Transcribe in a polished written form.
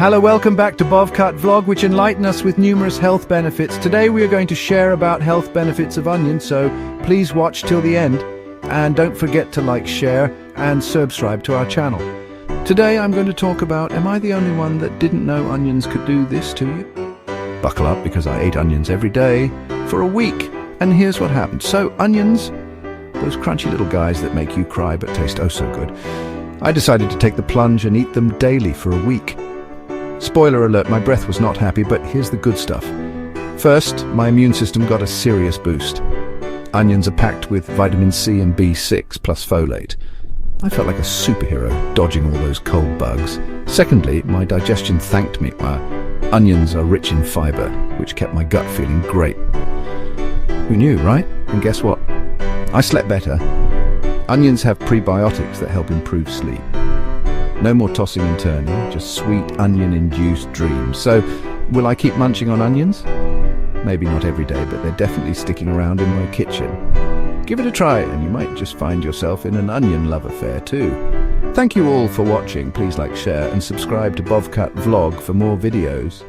Hello, welcome back to Bovcut Vlog, which enlighten us with numerous health benefits. Today we are going to share about health benefits of onions, so please watch till the end. And don't forget to like, share and subscribe to our channel. Today I'm going to talk about, am I the only one that didn't know onions could do this to you? Buckle up, because I ate onions every day for a week. And here's what happened. So onions, those crunchy little guys that make you cry but taste oh so good. I decided to take the plunge and eat them daily for a week. Spoiler alert, my breath was not happy, but here's the good stuff. First, my immune system got a serious boost. Onions are packed with vitamin C and B6 plus folate. I felt like a superhero dodging all those cold bugs. Secondly, my digestion thanked me. Onions are rich in fiber, which kept my gut feeling great. Who knew, right? And guess what? I slept better. Onions have prebiotics that help improve sleep. No more tossing and turning, just sweet onion-induced dreams. So, will I keep munching on onions? Maybe not every day, but they're definitely sticking around in my kitchen. Give it a try, and you might just find yourself in an onion love affair too. Thank you all for watching. Please like, share, and subscribe to Bovcut Vlog for more videos.